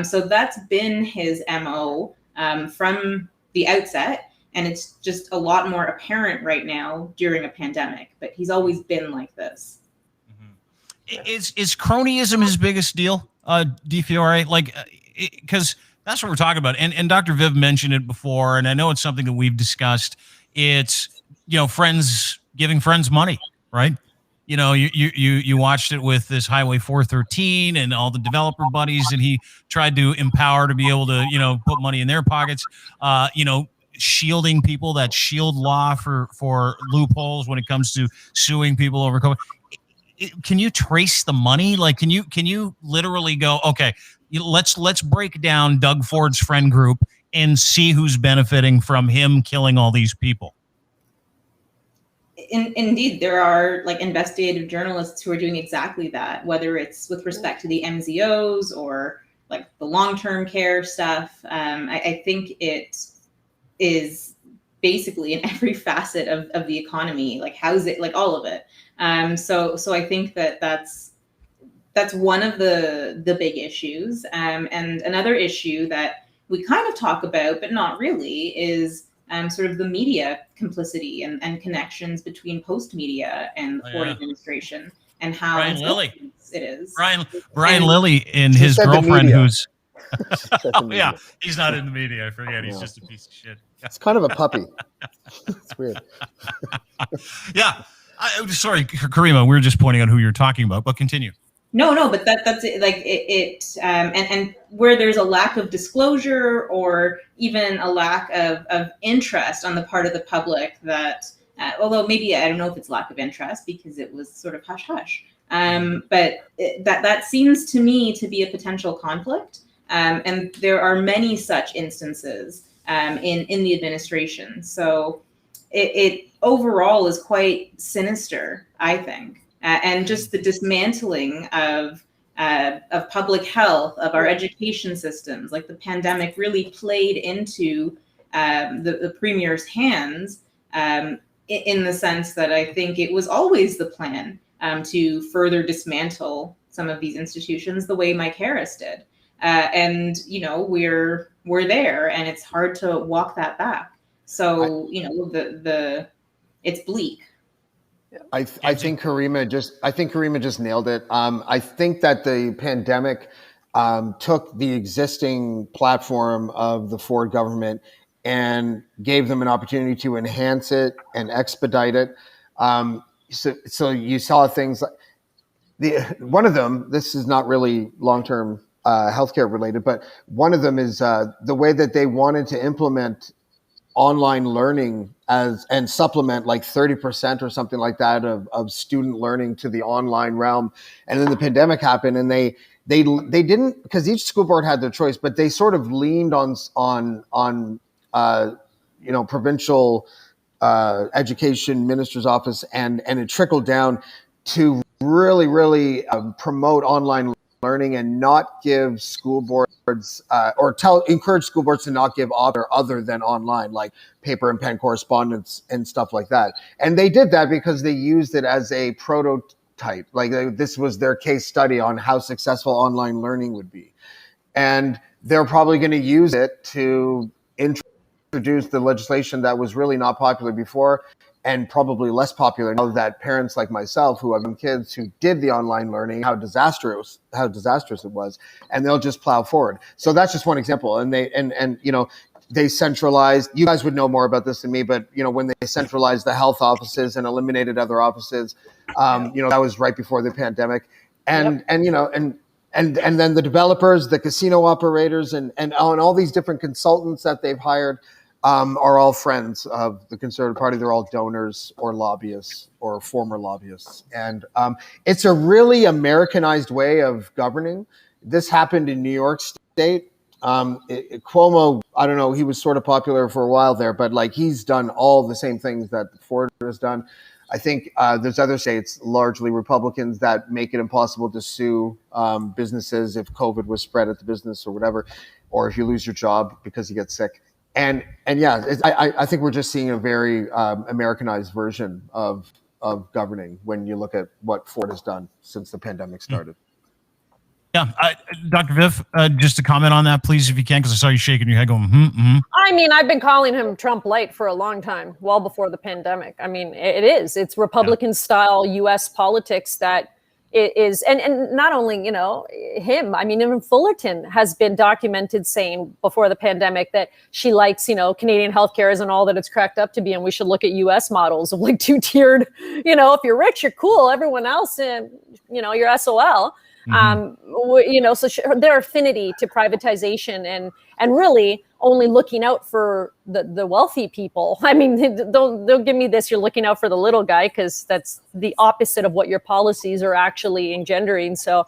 Speaker 5: So that's been his MO from the outset, and it's just a lot more apparent right now during a pandemic, but he's always been like this.
Speaker 1: Is cronyism his biggest deal, DeFiore? Like, because that's what we're talking about. And Dr. Viv mentioned it before, and I know it's something that we've discussed. It's, friends giving friends money, right? You watched it with this Highway 413 and all the developer buddies that he tried to empower to be able to, put money in their pockets, shielding people, that shield law for loopholes when it comes to suing people over COVID. Can you trace the money? Like, can you literally go, okay, let's break down Doug Ford's friend group and see who's benefiting from him killing all these people?
Speaker 5: Indeed, there are like investigative journalists who are doing exactly that, whether it's with respect to the MZOs or like the long-term care stuff. I think it is basically in every facet of the economy, like housing, like all of it. So I think that's one of the big issues. And another issue that we kind of talk about, but not really, is sort of the media complicity and connections between Post Media and the Ford administration, and how
Speaker 1: Brian Lilly.
Speaker 5: it is.
Speaker 1: Brian Lilly and his girlfriend, who's he's not in the media. I forget. He's just a piece of shit.
Speaker 3: It's kind of a puppy. It's weird.
Speaker 1: Yeah. Sorry, Caryma, we were just pointing out who you're talking about, but continue.
Speaker 5: No, but that's it, like it and where there's a lack of disclosure or even a lack of interest on the part of the public, that although maybe I don't know if it's lack of interest because it was sort of hush hush, but that seems to me to be a potential conflict, and there are many such instances in the administration. So it overall is quite sinister, I think. And just the dismantling of public health, of our education systems, like the pandemic really played into the premier's hands, in the sense that I think it was always the plan to further dismantle some of these institutions the way Mike Harris did. And we're there, and it's hard to walk that back. So it's bleak.
Speaker 3: I think Caryma just nailed it. I think that the pandemic took the existing platform of the Ford government and gave them an opportunity to enhance it and expedite it. So you saw things like one of them. This is not really long-term healthcare related, but one of them is the way that they wanted to implement online learning and supplement like 30% or something like that of student learning to the online realm. And then the pandemic happened, and they didn't, because each school board had their choice, but they sort of leaned on provincial education minister's office, and it trickled down to really promote online learning and not give school boards encourage school boards to not give other than online, like paper and pen correspondence and stuff like that. And they did that because they used it as a prototype. Like this was their case study on how successful online learning would be. And they're probably going to use it to introduce the legislation that was really not popular before, and probably less popular now that parents like myself who have kids who did the online learning, how disastrous it was, and they'll just plow forward. So that's just one example. And they centralized, you guys would know more about this than me, but when they centralized the health offices and eliminated other offices, that was right before the pandemic. And then the developers, the casino operators, and all these different consultants that they've hired are all friends of the Conservative Party. They're all donors or lobbyists or former lobbyists. And it's a really Americanized way of governing. This happened in New York State. Cuomo, I don't know, he was sort of popular for a while there, but like he's done all the same things that Ford has done. I think there's other states, largely Republicans, that make it impossible to sue businesses if COVID was spread at the business or whatever, or if you lose your job because you get sick. And yeah, I think we're just seeing a very Americanized version of governing when you look at what Ford has done since the pandemic started.
Speaker 1: Yeah, Dr. Viv, just to comment on that, please, if you can, because I saw you shaking your head going,
Speaker 2: I mean, I've been calling him Trump light for a long time, well before the pandemic. I mean, it's Republican style U.S. politics that is, and not only, him, I mean, even Fullerton has been documented saying before the pandemic that she likes, Canadian healthcare isn't all that it's cracked up to be. And we should look at U.S. models of like two-tiered, if you're rich, you're cool. Everyone else, you're SOL. So their affinity to privatization and really only looking out for the wealthy people. I mean, don't give me this. You're looking out for the little guy, because that's the opposite of what your policies are actually engendering. So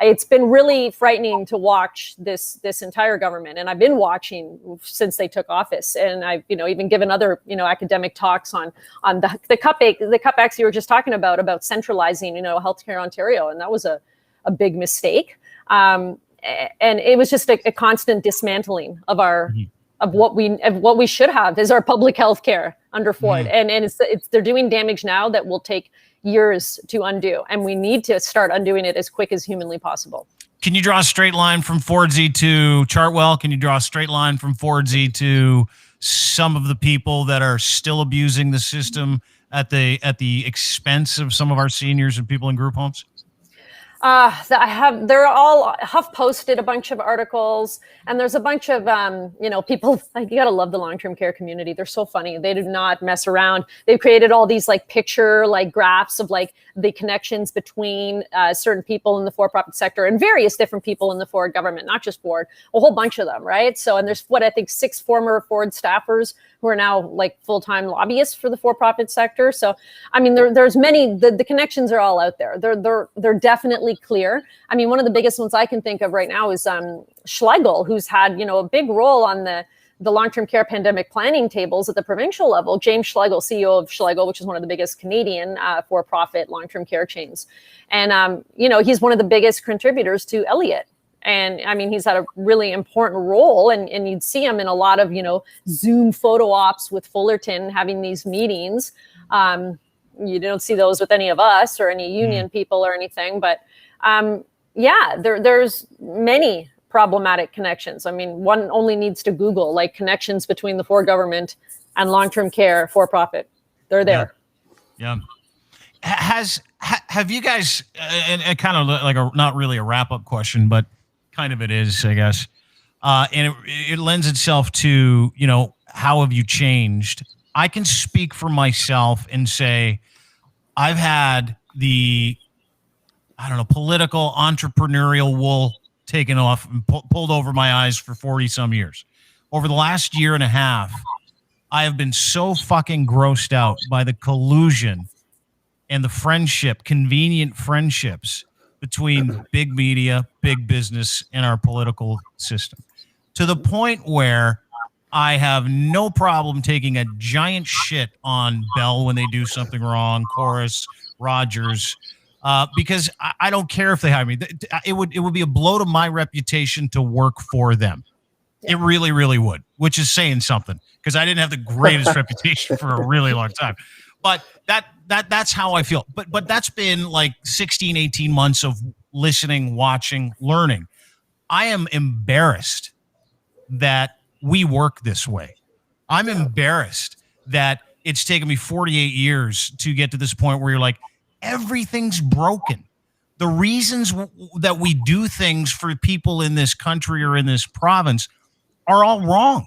Speaker 2: it's been really frightening to watch this entire government. And I've been watching since they took office. And I've, even given other, academic talks on the cutbacks you were just talking about centralizing, Healthcare Ontario. And that was a big mistake. And it was just a constant dismantling of our of what we should have is our public health care under Ford. And they're doing damage now that will take years to undo. And we need to start undoing it as quick as humanly possible.
Speaker 1: Can you draw a straight line from Fordsey to Chartwell? Can you draw a straight line from Fordsey to some of the people that are still abusing the system at the expense of some of our seniors and people in group homes?
Speaker 2: They're all, Huff posted a bunch of articles, and there's a bunch of, people, like, you gotta love the long-term care community. They're so funny. They do not mess around. They've created all these picture graphs of the connections between certain people in the for-profit sector and various different people in the Ford government, not just Ford, a whole bunch of them, right? So, and there's I think 6 former Ford staffers who are now full-time lobbyists for the for-profit sector. So, I mean, there's many, the connections are all out there. They're definitely clear. I mean, one of the biggest ones I can think of right now is Schlegel, who's had, a big role on the long-term care pandemic planning tables at the provincial level. James Schlegel, CEO of Schlegel, which is one of the biggest Canadian for-profit long-term care chains. And, he's one of the biggest contributors to Elliott. And I mean, he's had a really important role, and you'd see him in a lot of, Zoom photo ops with Fullerton having these meetings. You don't see those with any of us or any union people or anything, but there's many problematic connections. I mean, one only needs to Google connections between the Ford government and long-term care for profit. They're there.
Speaker 1: Yeah. Have you guys, and kind of not really a wrap-up question, but kind of it is, I guess. And it lends itself to, how have you changed? I can speak for myself and say, I've had the, political entrepreneurial wool taken off and pulled over my eyes for 40 some years. Over the last year and a half, I have been so fucking grossed out by the collusion and the convenient friendships between big media, big business, and our political system, to the point where I have no problem taking a giant shit on Bell when they do something wrong, Chorus, Rogers, because I don't care if they hire me. It would be a blow to my reputation to work for them. Yeah. It really, really would, which is saying something, because I didn't have the greatest reputation for a really long time. But that's how I feel. But that's been 16, 18 months of listening, watching, learning. I am embarrassed that we work this way. I'm embarrassed that it's taken me 48 years to get to this point where you're everything's broken. The reasons that we do things for people in this country or in this province are all wrong.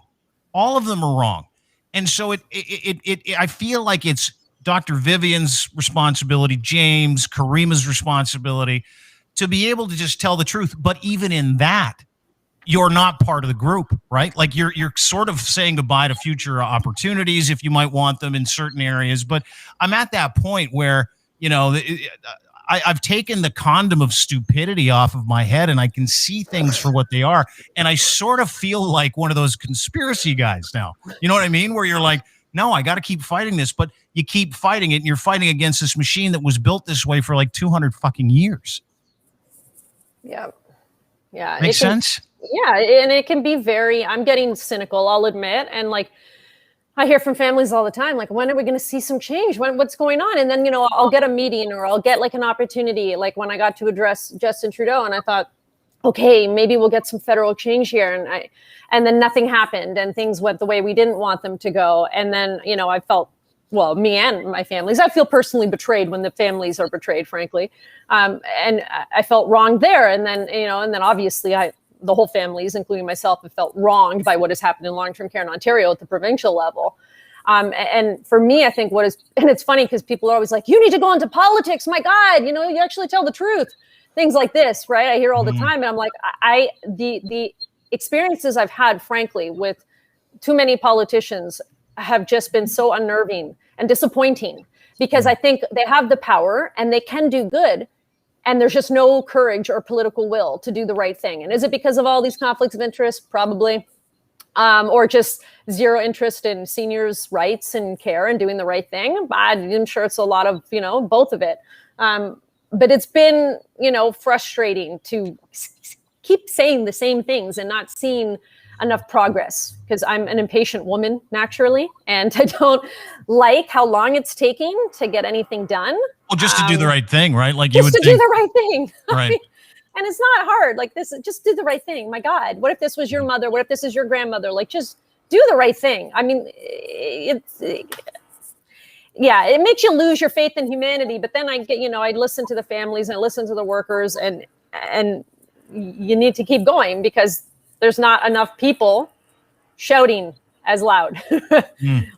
Speaker 1: All of them are wrong. And so I feel like it's Dr. Vivian's responsibility, James, Caryma's responsibility to be able to just tell the truth. But even in that, you're not part of the group, right? Like you're sort of saying goodbye to future opportunities if you might want them in certain areas. But I'm at that point where, you know, I've taken the condom of stupidity off of my head and I can see things for what they are. And I sort of feel like one of those conspiracy guys now. You know what I mean? Where you're like, no, I got to keep fighting this, but you keep fighting it and you're fighting against this machine that was built this way for like 200 fucking years.
Speaker 2: Yeah. Yeah.
Speaker 1: Makes sense?
Speaker 2: Yeah. And it can be I'm getting cynical, I'll admit. And like, I hear from families all the time, like, when are we going to see some change? What's going on? And then, you know, I'll get a meeting or I'll get like an opportunity, like when I got to address Justin Trudeau, and I thought, okay, maybe we'll get some federal change here. And then nothing happened and things went the way we didn't want them to go. And then, you know, I felt, well, me and my families, I feel personally betrayed when the families are betrayed, frankly. And I felt wronged there. And then, you know, and then obviously the whole families, including myself, have felt wronged by what has happened in long-term care in Ontario at the provincial level. And for me, I think and it's funny because people are always like, you need to go into politics. My God, you know, you actually tell the truth. Things like this, right? I hear all the time. And I'm like, the experiences I've had, frankly, with too many politicians have just been so unnerving and disappointing because I think they have the power and they can do good. And there's just no courage or political will to do the right thing. And is it because of all these conflicts of interest? Probably. Or just zero interest in seniors' rights and care and doing the right thing? I'm sure it's a lot of, you know, both of it. But it's been, you know, frustrating to keep saying the same things and not seeing enough progress because I'm an impatient woman naturally. And I don't like how long it's taking to get anything done.
Speaker 1: Well, just to do the right thing, right? Like
Speaker 2: you would do the right thing.
Speaker 1: Right.
Speaker 2: And it's not hard. Like this, just do the right thing. My God, what if this was your mother? What if this is your grandmother? Like, just do the right thing. I mean, it makes you lose your faith in humanity. But then I listen to the families and I listen to the workers and you need to keep going because there's not enough people shouting as loud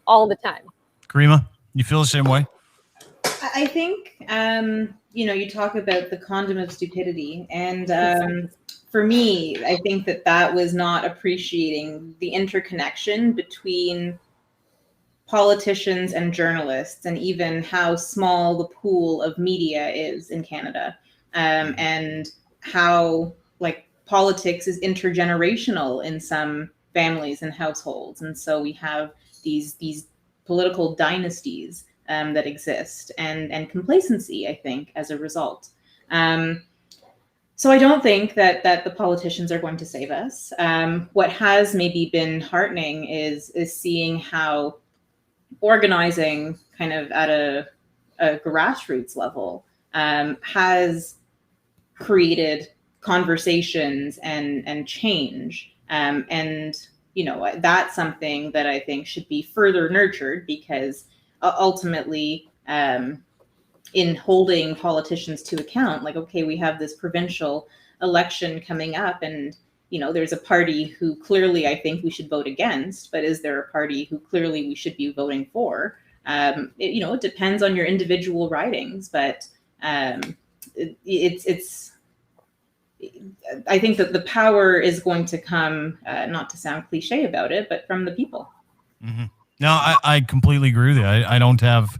Speaker 2: all the time.
Speaker 1: Caryma, you feel the same way?
Speaker 5: I think, you talk about the condom of stupidity. And for me, I think that was not appreciating the interconnection between politicians and journalists and even how small the pool of media is in Canada and how politics is intergenerational in some families and households. And so we have these political dynasties that exist and complacency, I think, as a result. So I don't think that the politicians are going to save us. What has maybe been heartening is seeing how organizing kind of at a grassroots level has created conversations and change. And that's something that I think should be further nurtured because ultimately, in holding politicians to account, okay, we have this provincial election coming up and, there's a party who clearly I think we should vote against, but is there a party who clearly we should be voting for? It depends on your individual ridings, but it's I think that the power is going to come, not to sound cliche about it, but from the people.
Speaker 1: Mm-hmm. No, I completely agree with you. I don't have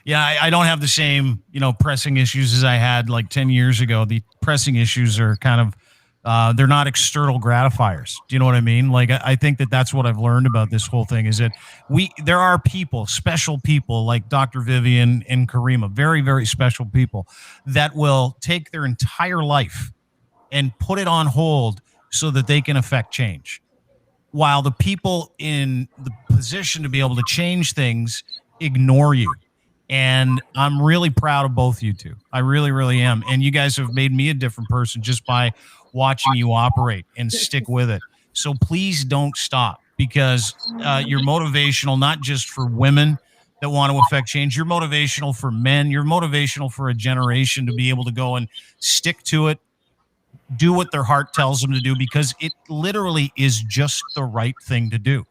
Speaker 1: the same, pressing issues as I had like 10 years ago. The pressing issues are kind of, they're not external gratifiers. Do you know what I mean? Like, I think that's what I've learned about this whole thing is that there are people, special people like Dr. Vivian and Caryma, very, very special people that will take their entire life and put it on hold so that they can affect change. While the people in the position to be able to change things ignore you. And I'm really proud of both you two. I really, really am. And you guys have made me a different person just by watching you operate and stick with it. So please don't stop because you're motivational, not just for women that want to affect change. You're motivational for men. You're motivational for a generation to be able to go and stick to it, do what their heart tells them to do because it literally is just the right thing to do.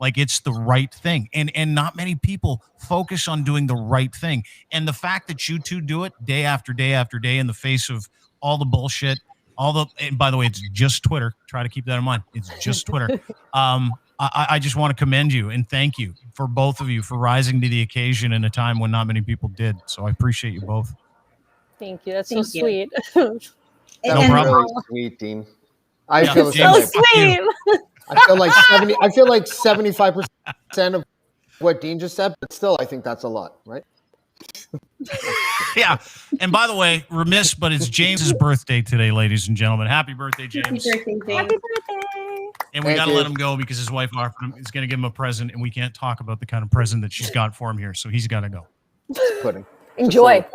Speaker 1: like it's the right thing. And not many people focus on doing the right thing. And the fact that you two do it day after day after day in the face of all the bullshit, and by the way, it's just Twitter. Try to keep that in mind. It's just Twitter. I just want to commend you and thank you for both of you for rising to the occasion in a time when not many people did. So I appreciate you both.
Speaker 2: Thank you. That's so sweet.
Speaker 3: That
Speaker 1: No
Speaker 3: was
Speaker 1: problem.
Speaker 3: really sweet, Dean. I
Speaker 1: Yeah,
Speaker 3: feel the
Speaker 1: James,
Speaker 3: same
Speaker 2: So
Speaker 3: way.
Speaker 2: sweet.
Speaker 3: I feel like 75% of what Dean just said, but still, I think that's a lot, right?
Speaker 1: Yeah. And by the way, remiss, but it's James's birthday today, ladies and gentlemen. Happy birthday, James.
Speaker 5: Happy birthday, James.
Speaker 2: Happy birthday.
Speaker 1: And we
Speaker 3: Thank
Speaker 1: got to
Speaker 3: you.
Speaker 1: let him go because his wife offered him, is going to give him a present, and we can't talk about the kind of present that she's got for him here. So he's got to go.
Speaker 3: Pudding.
Speaker 2: Enjoy.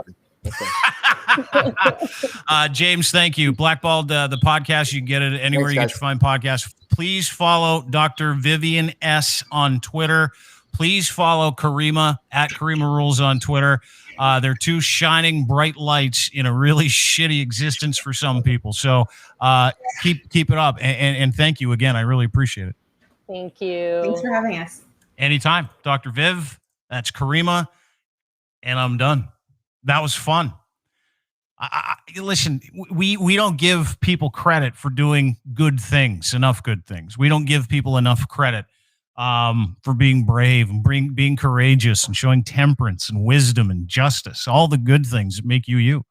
Speaker 1: James, thank you. Blackballed, the podcast. You can get it anywhere
Speaker 3: Thanks,
Speaker 1: you get
Speaker 3: guys.
Speaker 1: your fine podcasts. Please follow DrVivianS on Twitter. Please follow Caryma at Caryma Rules on Twitter. They're two shining bright lights in a really shitty existence for some people. So keep it up. And thank you again. I really appreciate it.
Speaker 2: Thank you.
Speaker 5: Thanks for having us.
Speaker 1: Anytime. Dr. Viv, that's Caryma, and I'm done. That was fun. Listen, we don't give people credit for doing good things, enough good things. We don't give people enough credit for being brave and being courageous and showing temperance and wisdom and justice, all the good things that make you you.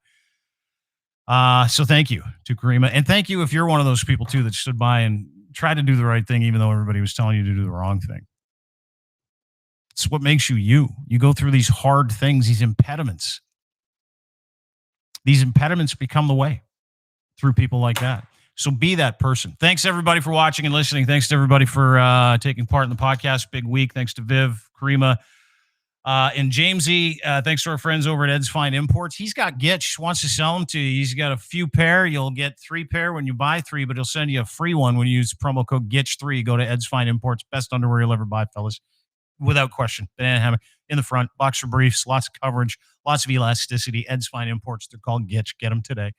Speaker 1: So thank you to Caryma. And thank you if you're one of those people, too, that stood by and tried to do the right thing, even though everybody was telling you to do the wrong thing. It's what makes you you. You go through these hard things, these impediments. These impediments become the way through people like that. So be that person. Thanks, everybody, for watching and listening. Thanks to everybody for taking part in the podcast. Big week. Thanks to Viv, Caryma, and Jamesy. Thanks to our friends over at Ed's Fine Imports. He's got Gitch, wants to sell them to you. He's got a few pair. You'll get 3 pair when you buy 3, but he'll send you a free one when you use promo code GITCH3. Go to Ed's Fine Imports. Best underwear you'll ever buy, fellas. Without question. Banana hammock in the front, boxer briefs, lots of coverage, lots of elasticity. Ed's Fine Imports. They're called Gitch. Get them today.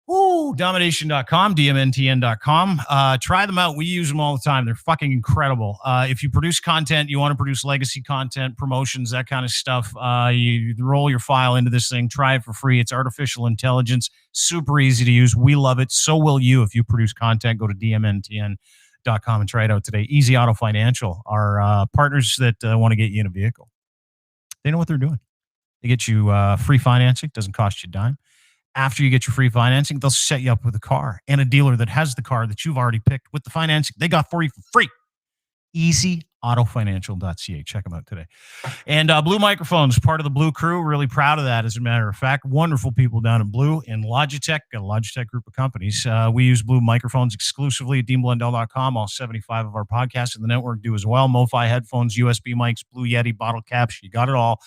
Speaker 1: Woo, domination.com, dmntn.com. Try them out. We use them all the time. They're fucking incredible. If you produce content, you want to produce legacy content, promotions, that kind of stuff, you roll your file into this thing. Try it for free. It's artificial intelligence. Super easy to use. We love it. So will you if you produce content. Go to dmntn.com and try it out today. Easy Auto Financial are partners that want to get you in a vehicle. They know what they're doing. They get you free financing. Doesn't cost you a dime. After you get your free financing, they'll set you up with a car and a dealer that has the car that you've already picked with the financing they got for you for free. EasyAutoFinancial.ca. Check them out today. And Blue Microphones, part of the Blue crew. Really proud of that, as a matter of fact. Wonderful people down at Blue and Logitech, a Logitech group of companies. We use Blue Microphones exclusively at DeanBlundell.com. All 75 of our podcasts in the network do as well. MoFi headphones, USB mics, Blue Yeti, bottle caps. You got it all.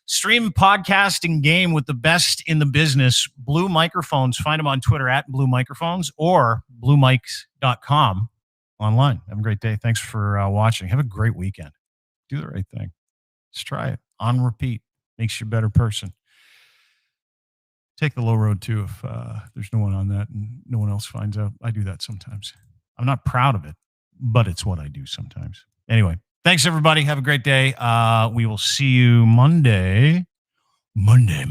Speaker 1: Stream podcasting game with the best in the business. Blue Microphones. Find them on Twitter at Blue Microphones or BlueMics.com online. Have a great day. Thanks for watching. Have a great weekend. Do the right thing. Just try it. On repeat. Makes you a better person. Take the low road, too, if there's no one on that and no one else finds out. I do that sometimes. I'm not proud of it, but it's what I do sometimes. Anyway. Thanks, everybody. Have a great day. We will see you Monday. Monday.